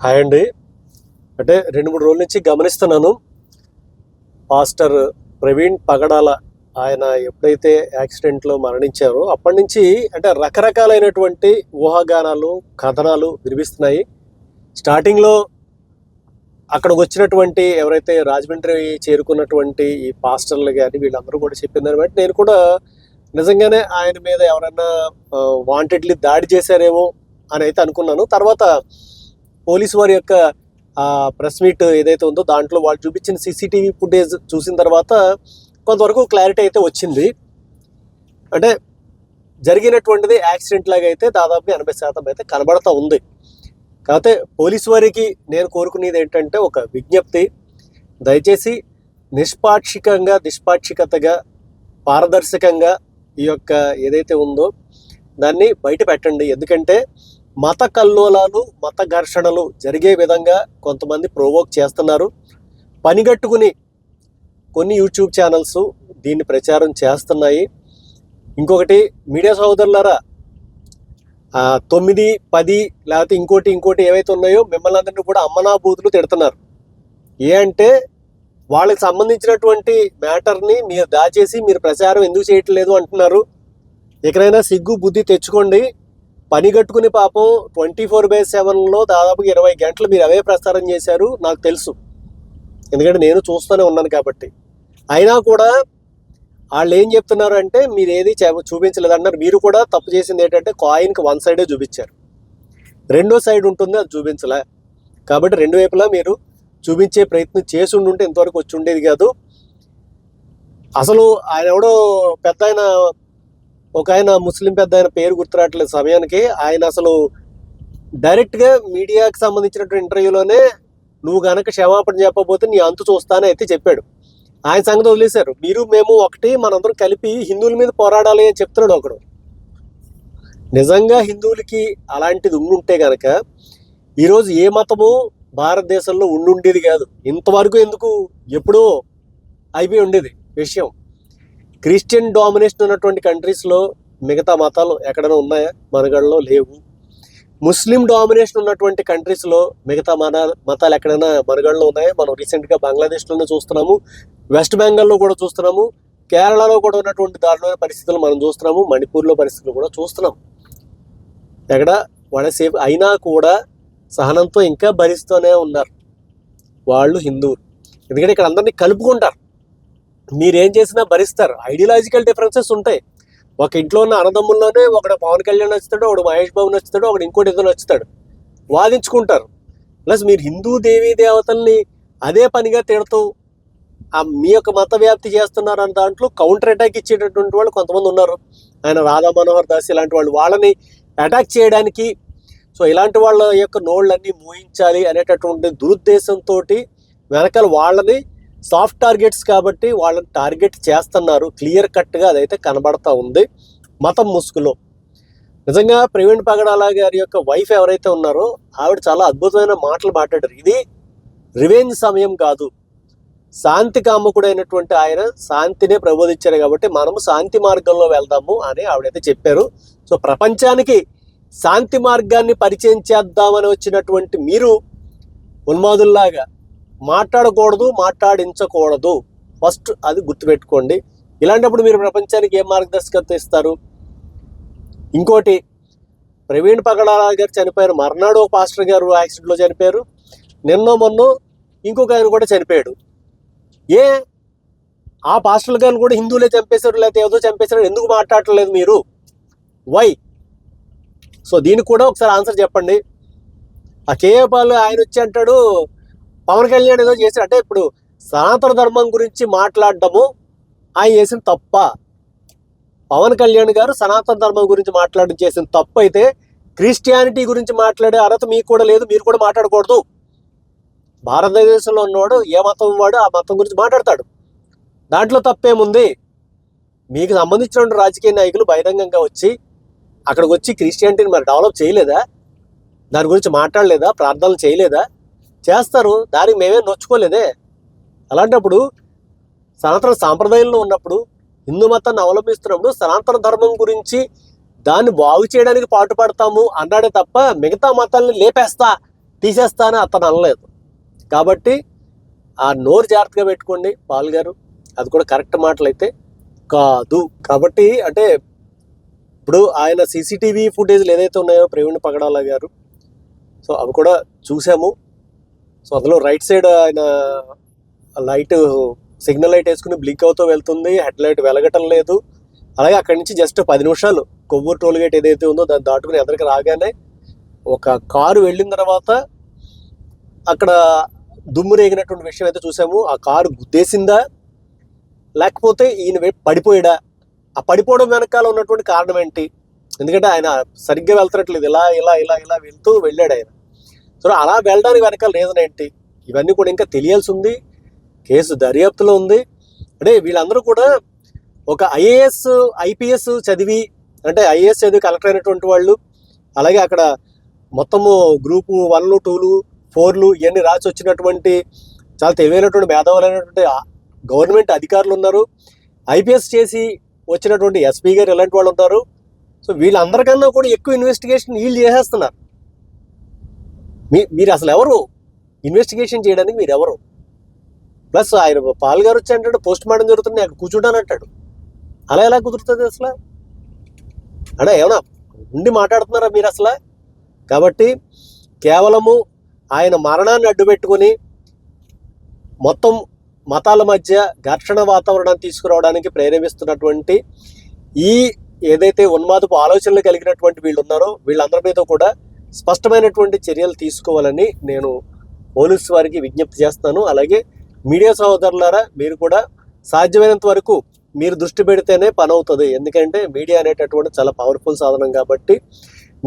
Hi అండి. అంటే 2-3 రోజుల నుంచి గమనిస్తున్నాను. పాస్టర్ ప్రవీణ్ పగడాల ఆయన ఎప్పుడైతే యాక్సిడెంట్లో మరణించారో అప్పటి నుంచి అంటే రకరకాలైనటువంటి ఊహాగానాలు, కథనాలు వినిపిస్తున్నాయి. స్టార్టింగ్లో అక్కడికి వచ్చినటువంటి ఎవరైతే రాజమండ్రి చేరుకున్నటువంటి ఈ పాస్టర్లు కానీ వీళ్ళందరూ కూడా చెప్పిన దాన్ని బట్టి నేను కూడా నిజంగానే ఆయన మీద ఎవరైనా వాంటెడ్లీ దాడి చేశారేమో అని అయితే అనుకున్నాను. తర్వాత పోలీసు వారి యొక్క ప్రెస్ మీట్ ఏదైతే ఉందో దాంట్లో వాళ్ళు చూపించిన సీసీటీవీ ఫుటేజ్ చూసిన తర్వాత కొంతవరకు క్లారిటీ అయితే వచ్చింది. అంటే జరిగినటువంటిది యాక్సిడెంట్ లాగా అయితే దాదాపు 80% అయితే కనబడతా ఉంది. కాకపోతే పోలీసు వారికి నేను కోరుకునేది ఏంటంటే ఒక విజ్ఞప్తి, దయచేసి నిష్పాక్షికతగా పారదర్శకంగా ఈ యొక్క ఏదైతే ఉందో దాన్ని బయట పెట్టండి. ఎందుకంటే మత కల్లోలాలు, మత ఘర్షణలు జరిగే విధంగా కొంతమంది ప్రొవోక్ చేస్తున్నారు. పనిగట్టుకుని కొన్ని యూట్యూబ్ ఛానల్స్ దీన్ని ప్రచారం చేస్తున్నాయి. ఇంకొకటి, మీడియా సోదరులారా, 9, 10 లేకపోతే ఇంకోటి ఏవైతే ఉన్నాయో మిమ్మల్ని అందరినీ కూడా అమ్మనా బూతులు తిడుతున్నారు. ఏ అంటే వాళ్ళకి సంబంధించినటువంటి మ్యాటర్ని మీరు దాచేసి మీరు ప్రచారం ఎందుకు చేయట్లేదు అంటున్నారు. ఎక్కడైనా సిగ్గు బుద్ధి తెచ్చుకోండి. పని కట్టుకుని పాపం 24/7లో దాదాపు 20 గంటలు మీరు అవే ప్రసారం చేశారు, నాకు తెలుసు. ఎందుకంటే నేను చూస్తూనే ఉన్నాను కాబట్టి. అయినా కూడా వాళ్ళు ఏం చెప్తున్నారు అంటే మీరు ఏది చూపించలేదు అంటున్నారు. మీరు కూడా తప్పు చేసింది ఏంటంటే కాయిన్కి 1 సైడే చూపించారు, 2వ సైడ్ ఉంటుంది, అది చూపించలే. కాబట్టి 2 వైపులా మీరు చూపించే ప్రయత్నం చేసి ఉండుంటే ఇంతవరకు వచ్చి ఉండేది కాదు. అసలు ఆయన ఎవడో పెద్ద ఆయన, ఒక ఆయన ముస్లిం పెద్ద ఆయన, పేరు గుర్తురావట్లేదు సమయానికి, ఆయన అసలు డైరెక్ట్గా మీడియాకి సంబంధించినటువంటి ఇంటర్వ్యూలోనే నువ్వు కనుక క్షమాపణ చెప్పకపోతే నీ అంతు చూస్తానే అయితే చెప్పాడు. ఆయన సంగతి వదిలేశారు. మీరు మేము ఒకటి, మనందరం కలిపి హిందువుల మీద పోరాడాలి అని చెప్తున్నాడు ఒకడు. నిజంగా హిందువులకి అలాంటిది ఉండుంటే కనుక ఈరోజు ఏ మతము భారతదేశంలో ఉండుండేది కాదు. ఇంతవరకు ఎందుకు, ఎప్పుడో అయిపోయి ఉండేది విషయం. క్రిస్టియన్ డామినేషన్ ఉన్నటువంటి కంట్రీస్లో మిగతా మతాలు ఎక్కడైనా ఉన్నాయా? మనగడలో లేవు. ముస్లిం డామినేషన్ ఉన్నటువంటి కంట్రీస్లో మిగతా మతాలు ఎక్కడైనా మనగడలో ఉన్నాయా? మనం రీసెంట్గా బంగ్లాదేశ్లోనే చూస్తున్నాము, వెస్ట్ బెంగాల్లో కూడా చూస్తున్నాము, కేరళలో కూడా ఉన్నటువంటి దారుణమైన పరిస్థితులు మనం చూస్తున్నాము, మణిపూర్లో పరిస్థితులు కూడా చూస్తున్నాం. ఎక్కడ వాళ్ళ సేఫ్ అయినా కూడా సహనంతో ఇంకా భరిస్తూనే ఉన్నారు వాళ్ళు హిందువులు. ఎందుకంటే ఇక్కడ అందరినీ కలుపుకుంటారు, మీరేం చేసినా భరిస్తారు. ఐడియాలజికల్ డిఫరెన్సెస్ ఉంటాయి. ఒక ఇంట్లో ఉన్న అన్నదమ్ముల్లోనే ఒకడు పవన్ కళ్యాణ్ నచ్చుతాడు, ఒకడు మహేష్ బాబు నచ్చుతాడు, ఒకడు ఇంకోటి ఏదో నచ్చుతాడు, వాదించుకుంటారు. ప్లస్ మీరు హిందూ దేవీ దేవతల్ని అదే పనిగా తిడుతూ మీ యొక్క మత వ్యాప్తి చేస్తున్నారు అన్న దాంట్లో కౌంటర్ అటాక్ ఇచ్చేటటువంటి వాళ్ళు కొంతమంది ఉన్నారు. ఆయన రాధా మనోహర్ దాస్ ఇలాంటి వాళ్ళు, వాళ్ళని అటాక్ చేయడానికి, సో ఇలాంటి వాళ్ళ యొక్క నోళ్ళన్నీ మూయించాలి అనేటటువంటి దురుద్దేశంతో వెనకాల వాళ్ళని సాఫ్ట్ టార్గెట్స్ కాబట్టి వాళ్ళని టార్గెట్ చేస్తున్నారు. క్లియర్ కట్గా అదైతే కనబడతా ఉంది మతం ముసుగులో. నిజంగా ప్రవీణ్ పగడాల గారి యొక్క వైఫ్ ఎవరైతే ఉన్నారో ఆవిడ చాలా అద్భుతమైన మాటలు మాట్లాడారు. ఇది రివెంజ్ సమయం కాదు, శాంతి కాముకుడైనటువంటి ఆయన శాంతినే ప్రబోధించారు కాబట్టి మనము శాంతి మార్గంలో వెళ్దాము అని ఆవిడైతే చెప్పారు. సో ప్రపంచానికి శాంతి మార్గాన్ని పరిచయం చేద్దామని వచ్చినటువంటి మీరు ఉన్మాదుల్లాగా మాట్లాడకూడదు, మాట్లాడించకూడదు. ఫస్ట్ అది గుర్తుపెట్టుకోండి. ఇలాంటప్పుడు మీరు ప్రపంచానికి ఏం మార్గదర్శకత్వం ఇస్తారు? ఇంకోటి, ప్రవీణ్ పగడాల గారు చనిపోయారు, మర్నాడు ఒక పాస్టర్ గారు యాక్సిడెంట్లో చనిపోయారు, మొన్న ఇంకొక ఆయన కూడా చనిపోయాడు. ఆ పాస్టర్ గారిని కూడా హిందువులే చంపేశారు లేకపోతే ఏదో చంపేశారు, ఎందుకు మాట్లాడలేదు మీరు? వై? సో దీనికి కూడా ఒకసారి ఆన్సర్ చెప్పండి. ఆ కేఏ పాల్ ఆయన వచ్చి అంటాడు పవన్ కళ్యాణ్ ఏదో చేశాడు అంటే, ఇప్పుడు సనాతన ధర్మం గురించి మాట్లాడడము ఆయన చేసిన తప్ప? పవన్ కళ్యాణ్ గారు సనాతన ధర్మం గురించి మాట్లాడడం చేసిన తప్పు అయితే క్రిస్టియానిటీ గురించి మాట్లాడే అర్హత మీకు కూడా లేదు, మీరు కూడా మాట్లాడకూడదు. భారతదేశంలో ఉన్నవాడు ఏ మతం వాడు ఆ మతం గురించి మాట్లాడతాడు, దాంట్లో తప్పేముంది? మీకు సంబంధించిన రాజకీయ నాయకులు బహిరంగంగా వచ్చి అక్కడికి వచ్చి క్రిస్టియానిటీని మరి డెవలప్ చేయలేదా? దాని గురించి మాట్లాడలేదా? ప్రార్థనలు చేయలేదా? చేస్తారు, దానికి మేమే నొచ్చుకోలేదే. అలాంటప్పుడు సనాతన సాంప్రదాయంలో ఉన్నప్పుడు, హిందూ మతాన్ని అవలంబిస్తున్నప్పుడు సనాతన ధర్మం గురించి దాన్ని బాగు చేయడానికి పాటుపడతాము అన్నాడే తప్ప మిగతా మతాలను లేపేస్తా తీసేస్తానని అతను అనలేదు. కాబట్టి ఆ నోరు జాగ్రత్తగా పెట్టుకోండి పాల్ గారు, అది కూడా కరెక్ట్ మాటలైతే కాదు. కాబట్టి అంటే ఇప్పుడు ఆయన సీసీటీవీ ఫుటేజ్లు ఏదైతే ఉన్నాయో ప్రవీణ్ పగడాల గారు, సో అవి కూడా చూసాము. సో అందులో రైట్ సైడ్ ఆయన లైట్ సిగ్నల్ లైట్ వేసుకుని బ్లింక్ అవుతూ వెళ్తుంది, హెడ్ లైట్ వెలగటం లేదు. అలాగే అక్కడి నుంచి జస్ట్ 10 నిమిషాలు కొవ్వూరు టోల్ గేట్ ఏదైతే ఉందో దాన్ని దాటుకుని ఎదురుకి రాగానే ఒక కారు వెళ్ళిన తర్వాత అక్కడ దుమ్ము రేగినటువంటి విషయం అయితే చూసాము. ఆ కారు గుద్దేసిందా లేకపోతే ఈయన పడిపోయాడా, ఆ పడిపోవడం వెనకాల ఉన్నటువంటి కారణం ఏంటి? ఎందుకంటే ఆయన సరిగ్గా వెళ్తున్నట్లేదు, ఇలా ఇలా ఇలా ఇలా వెళ్తూ వెళ్ళాడు ఆయన. సో అలా వెళ్ళడానికి వెనకాల రీజన్ ఏంటి? ఇవన్నీ కూడా ఇంకా తెలియాల్సి ఉంది, కేసు దర్యాప్తులో ఉంది. అంటే వీళ్ళందరూ కూడా ఒక ఐఏఎస్ ఐపీఎస్ చదివి, అంటే ఐఏఎస్ చదివి కలెక్టర్ అయినటువంటి వాళ్ళు, అలాగే అక్కడ మొత్తము గ్రూపు 1, 2, 4 ఇవన్నీ రాసి వచ్చినటువంటి చాలా తెలివైనటువంటి మేధావులైనటువంటి గవర్నమెంట్ అధికారులు ఉన్నారు, ఐపీఎస్ చేసి వచ్చినటువంటి ఎస్పీ గారు ఇలాంటి వాళ్ళు ఉన్నారు. సో వీళ్ళందరికన్నా కూడా ఎక్కువ ఇన్వెస్టిగేషన్ వీళ్ళు చేసేస్తున్నారు. మీరు అసలు ఎవరు ఇన్వెస్టిగేషన్ చేయడానికి? మీరు ఎవరు? ప్లస్ ఆయన పాల్ గారు వచ్చి అంటాడు పోస్ట్ మార్టం జరుగుతుంది అక్కడ కూర్చుంటాను అంటాడు. అలా ఎలా కుదురుతుంది అసలు? అంటే ఏమన్నా ఉండి మాట్లాడుతున్నారా మీరు అసలు? కాబట్టి కేవలము ఆయన మరణాన్ని అడ్డుపెట్టుకుని మొత్తం మతాల మధ్య ఘర్షణ వాతావరణాన్ని తీసుకురావడానికి ప్రేరేపిస్తున్నటువంటి ఈ ఏదైతే ఉన్మాదపు ఆలోచనలు కలిగినటువంటి వీళ్ళు ఉన్నారో వీళ్ళందరి మీద కూడా స్పష్టమైనటువంటి చర్యలు తీసుకోవాలని నేను పోలీసు వారికి విజ్ఞప్తి చేస్తాను. అలాగే మీడియా సహోదరులారా, మీరు కూడా సాధ్యమైనంత వరకు మీరు దృష్టి పెడితేనే పని అవుతుంది. ఎందుకంటే మీడియా అనేటటువంటి చాలా పవర్ఫుల్ సాధనం కాబట్టి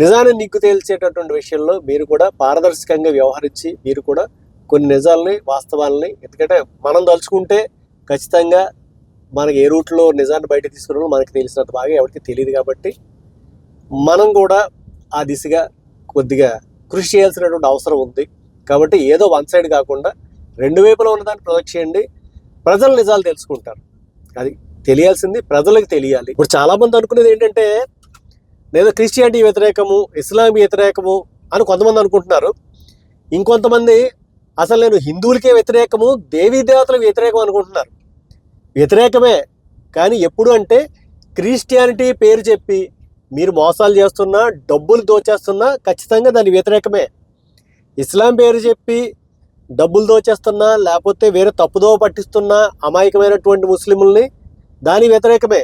నిజాన్ని నిగ్గు తేల్చేటటువంటి విషయంలో మీరు కూడా పారదర్శకంగా వ్యవహరించి మీరు కూడా కొన్ని నిజాలని వాస్తవాలని, ఎందుకంటే మనం తలుచుకుంటే ఖచ్చితంగా మనకి ఏ రూట్లో నిజాన్ని బయట తీసుకురావడం మనకి తెలిసినంత బాగా ఎవరికి తెలియదు. కాబట్టి మనం కూడా ఆ దిశగా కొద్దిగా కృషి చేయాల్సినటువంటి అవసరం ఉంది. కాబట్టి ఏదో వన్ సైడ్ కాకుండా రెండు వైపులా ఉన్నదాన్ని ప్రొజెక్ట్ చేయండి, ప్రజలు నిజాలు తెలుసుకుంటారు. అది తెలియాల్సింది ప్రజలకు తెలియాలి. ఇప్పుడు చాలామంది అనుకునేది ఏంటంటే నేను క్రిస్టియానిటీ వ్యతిరేకము, ఇస్లాం వ్యతిరేకము అని కొంతమంది అనుకుంటున్నారు. ఇంకొంతమంది అసలు నేను హిందువులకే వ్యతిరేకము, దేవీ దేవతలకు వ్యతిరేకం అనుకుంటున్నారు. వ్యతిరేకమే, కానీ ఎప్పుడు అంటే క్రిస్టియానిటీ పేరు చెప్పి మీరు మోసాలు చేస్తున్నా, డబ్బులు దోచేస్తున్నా ఖచ్చితంగా దాని వ్యతిరేకమే. ఇస్లాం పేరు చెప్పి డబ్బులు దోచేస్తున్నా, లేకపోతే వేరే తప్పుదో పట్టిస్తున్నా అమాయకమైనటువంటి ముస్లింలని, దాని వ్యతిరేకమే.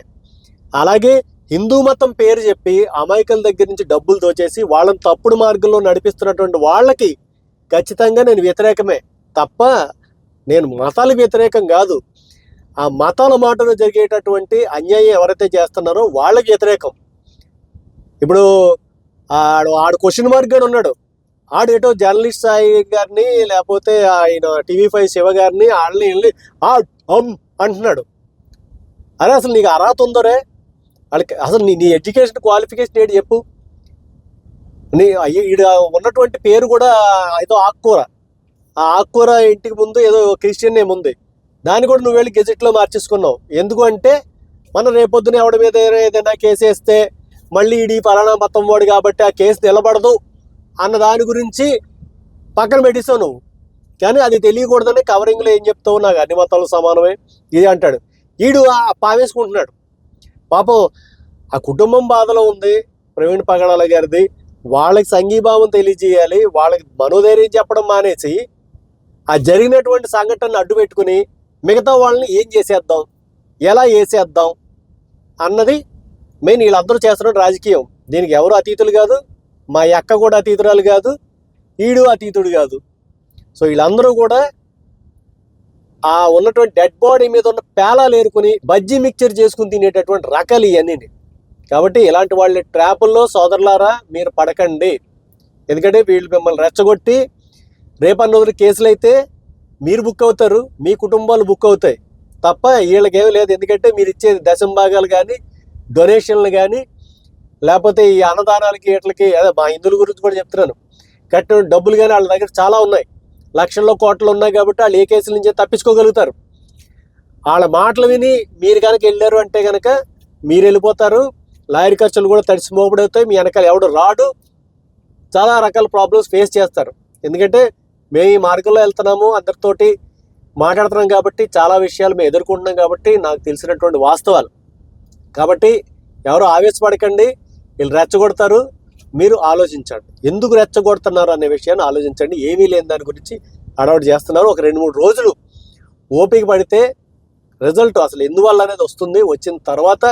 అలాగే హిందూ మతం పేరు చెప్పి అమాయకుల దగ్గర నుంచి డబ్బులు దోచేసి వాళ్ళని తప్పుడు మార్గంలో నడిపిస్తున్నటువంటి వాళ్ళకి ఖచ్చితంగా నేను వ్యతిరేకమే తప్ప నేను మతాలకు వ్యతిరేకం కాదు. ఆ మతాల మాటలో జరిగేటటువంటి అన్యాయం ఎవరైతే చేస్తున్నారో వాళ్ళకి వ్యతిరేకం. ఇప్పుడు ఆడు క్వశ్చన్ మార్క్ గారు ఉన్నాడు, ఆడు ఏటో జర్నలిస్ట్ సాయి గారిని లేకపోతే ఆయన TV5 శివ గారిని వాళ్ళని వెళ్ళి అంటున్నాడు. అరే అసలు నీకు అర్హత ఉందోరే? వాళ్ళకి అసలు నీ ఎడ్యుకేషన్ క్వాలిఫికేషన్ ఏంటి చెప్పు? ఈడ ఉన్నటువంటి పేరు కూడా ఏదో ఆకుకూర, ఆ ఆకుకూర ఇంటికి ముందు ఏదో క్రిస్టియన్ నేమ్ ఉంది, దాన్ని కూడా నువ్వు వెళ్ళి గెజెట్లో మార్చేసుకున్నావు. ఎందుకు అంటే మనం రేపొద్దున ఎవడి మీద ఏదైనా కేసు వేస్తే మళ్ళీ ఈడి ఫలానా మతం వాడు కాబట్టి ఆ కేసు నిలబడదు అన్న దాని గురించి పక్కన పెట్టిస్తావు నువ్వు. కానీ అది తెలియకూడదని కవరింగ్లో ఏం చెప్తావు, నాకు అన్ని మతాలు సమానమే ఇది అంటాడు. ఈడు పావేసుకుంటున్నాడు. పాపం ఆ కుటుంబం బాధలో ఉంది ప్రవీణ్ పగడాల గారిది. వాళ్ళకి సంఘీభావం తెలియజేయాలి, వాళ్ళకి మనోధైర్యం చెప్పడం మానేసి ఆ జరిగినటువంటి సంఘటనను అడ్డు పెట్టుకుని మిగతా వాళ్ళని ఏం చేసేద్దాం, ఎలా వేసేద్దాం అన్నది మెయిన్. వీళ్ళందరూ చేస్తున్న రాజకీయం. దీనికి ఎవరు అతీతులు కాదు, మా అక్క కూడా అతీతురాలు కాదు, ఈడు అతీతుడు కాదు. సో వీళ్ళందరూ కూడా ఆ ఉన్నటువంటి డెడ్ బాడీ మీద ఉన్న పేలాలు ఏరుకుని బజ్జీ మిక్చర్ చేసుకుని తినేటటువంటి రకాలు ఇవన్నీ. కాబట్టి ఇలాంటి వాళ్ళ ట్రాపుల్లో సోదరులారా మీరు పడకండి. ఎందుకంటే వీళ్ళు మిమ్మల్ని రెచ్చగొట్టి రేపన్న రోజు కేసులు అయితే మీరు బుక్ అవుతారు, మీ కుటుంబాలు బుక్ అవుతాయి తప్ప వీళ్ళకేమీ లేదు. ఎందుకంటే మీరు ఇచ్చే దశంభాగాలు కానీ డొనేషన్లు కానీ లేకపోతే ఈ అన్నదానాలకి వీటికి, అదే మా హిందువుల గురించి కూడా చెప్తున్నాను, కట్టిన డబ్బులు కానీ వాళ్ళ దగ్గర చాలా ఉన్నాయి, లక్షల్లో కోట్లు ఉన్నాయి. కాబట్టి వాళ్ళు ఏ కేసుల నుంచి తప్పించుకోగలుగుతారు. వాళ్ళ మాటలు విని మీరు కనుక వెళ్ళారు అంటే కనుక మీరు వెళ్ళిపోతారు, లాయర్ ఖర్చులు కూడా తడిసి మోపడవుతాయి, మీ వెనకాల ఎవడు రాడు, చాలా రకాల ప్రాబ్లమ్స్ ఫేస్ చేస్తారు. ఎందుకంటే మేము ఈ మార్గంలో వెళ్తున్నాము, అందరితోటి మాట్లాడుతున్నాం కాబట్టి, చాలా విషయాలు మేము ఎదుర్కొంటున్నాం కాబట్టి నాకు తెలిసినటువంటి వాస్తవాలు. కాబట్టి ఎవరు ఆవేశపడకండి, వీళ్ళు రెచ్చగొడతారు, మీరు ఆలోచించండి. ఎందుకు రెచ్చగొడుతున్నారు అనే విషయాన్ని ఆలోచించండి. ఏమీ లేని దాని గురించి అడౌట్ చేస్తున్నారు. ఒక 2-3 రోజులు ఓపిక పడితే రిజల్ట్ అసలు ఎందువల్ల అనేది వస్తుంది. వచ్చిన తర్వాత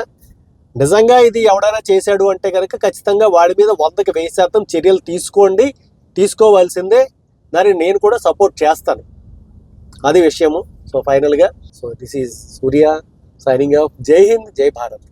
నిజంగా ఇది ఎవడైనా చేశాడు అంటే కనుక ఖచ్చితంగా వాడి మీద 100కి 1000% చర్యలు తీసుకోవాల్సిందే. దాన్ని నేను కూడా సపోర్ట్ చేస్తాను. అది విషయము. సో ఫైనల్గా this is Surya signing off. జై హింద్, జై భారత్.